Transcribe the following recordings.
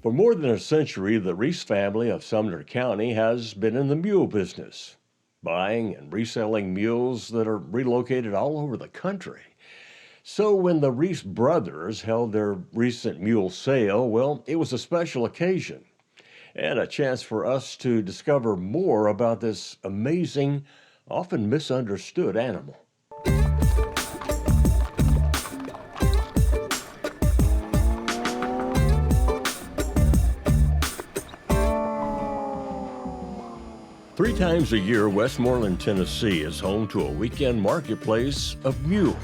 For more than a century, the Reese family of Sumner County has been in the mule business, buying and reselling mules that are relocated all over the country. So when the Reese Brothers held their recent Mule Sale, well, it was a special occasion and a chance for us to discover more about this amazing, often misunderstood animal. 3 times a year, Westmoreland, Tennessee is home to a weekend marketplace of mules,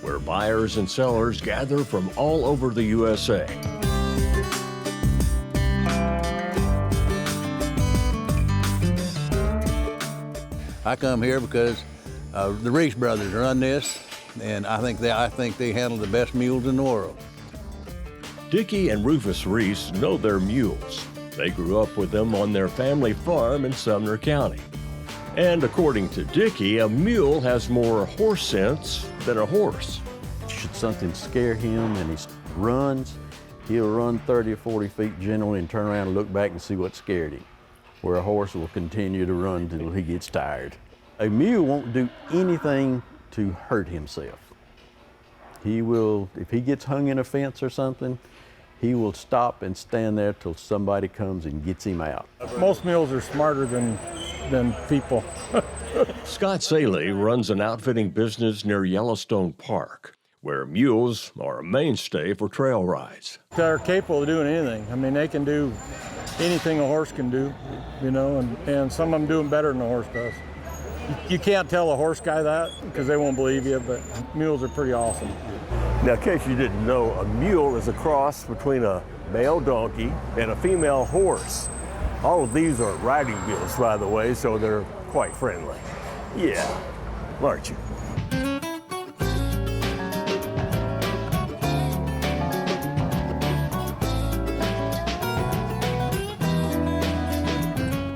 where buyers and sellers gather from all over the USA. I come here because the Reese Brothers run this, and I think they handle the best mules in the world. Dickie and Rufus Reese know their mules. They grew up with them on their family farm in Sumner County. And according to Dickie, a mule has more horse sense than a horse. Should something scare him and he runs, he'll run 30 or 40 feet generally and turn around and look back and see what scared him, where a horse will continue to run until he gets tired. A mule won't do anything to hurt himself. He will, if he gets hung in a fence or something, he will stop and stand there till somebody comes and gets him out. Most mules are smarter than people. Scott Saley runs an outfitting business near Yellowstone Park, where mules are a mainstay for trail rides. They're capable of doing anything. I mean, they can do anything a horse can do, you know, and some of them do them better than a horse does. You can't tell a horse guy that because they won't believe you, but mules are pretty awesome. Now, in case you didn't know, a mule is a cross between a male donkey and a female horse. All of these are riding mules, by the way, so they're quite friendly. Yeah, aren't you?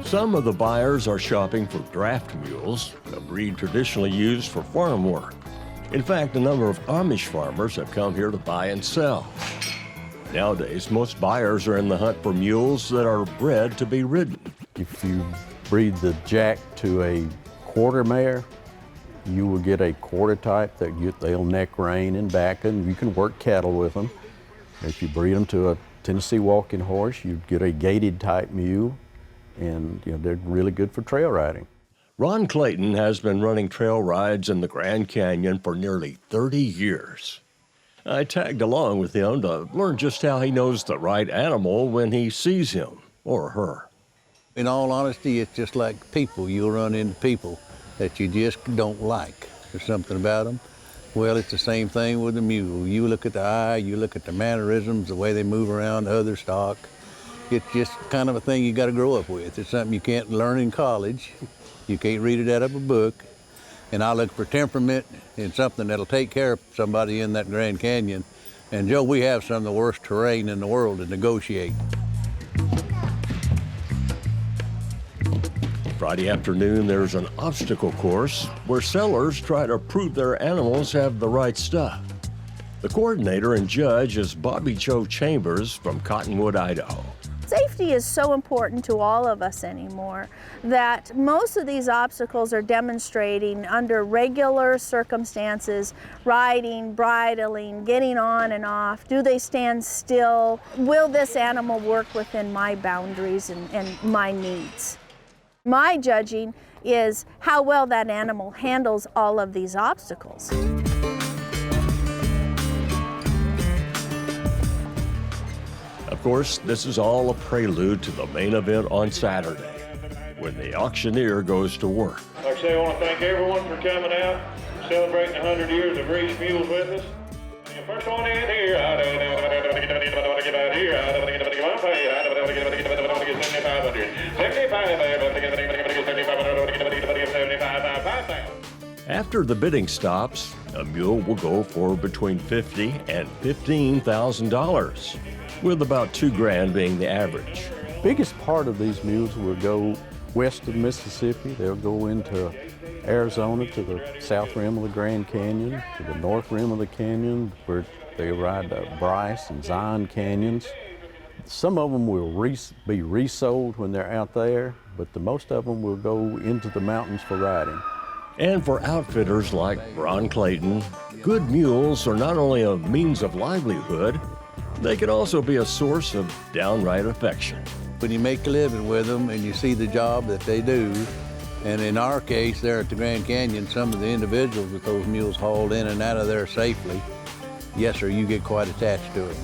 Some of the buyers are shopping for draft mules, a breed traditionally used for farm work. In fact, a number of Amish farmers have come here to buy and sell. Nowadays, most buyers are in the hunt for mules that are bred to be ridden. If you breed the jack to a quarter mare, you will get a quarter type they'll neck rein and back, and you can work cattle with them. If you breed them to a Tennessee walking horse, you get a gaited type mule, and they're really good for trail riding. Ron Clayton has been running trail rides in the Grand Canyon for nearly 30 years. I tagged along with him to learn just how he knows the right animal when he sees him or her. In all honesty, it's just like people. You'll run into people that you just don't like. There's something about them. Well, it's the same thing with the mule. You look at the eye, you look at the mannerisms, the way they move around the other stock. It's just kind of a thing you got to grow up with. It's something you can't learn in college. You can't read it out of a book. And I look for temperament and something that'll take care of somebody in that Grand Canyon. And Joe, we have some of the worst terrain in the world to negotiate. Friday afternoon, there's an obstacle course where sellers try to prove their animals have the right stuff. The coordinator and judge is Bobby Joe Chambers from Cottonwood, Idaho. Safety is so important to all of us anymore that most of these obstacles are demonstrating under regular circumstances, riding, bridling, getting on and off. Do they stand still? Will this animal work within my boundaries and my needs? My judging is how well that animal handles all of these obstacles. Of course, this is all a prelude to the main event on Saturday, when the auctioneer goes to work. Like I say, I want to thank everyone for coming out, celebrating 100 years of Reese Mules with us. The first one in here, After the bidding stops, a mule will go for between $50,000 and $15,000, with about $2,000 being the average. Biggest part of these mules will go west of Mississippi. They'll go into Arizona to the south rim of the Grand Canyon, to the north rim of the canyon, where They ride the Bryce and Zion Canyons. Some of them will be resold when they're out there, but the most of them will go into the mountains for riding. And for outfitters like Ron Clayton, good mules are not only a means of livelihood, they can also be a source of downright affection. When you make a living with them and you see the job that they do, and in our case there at the Grand Canyon, some of the individuals that those mules hauled in and out of there safely, yes sir, you get quite attached to it.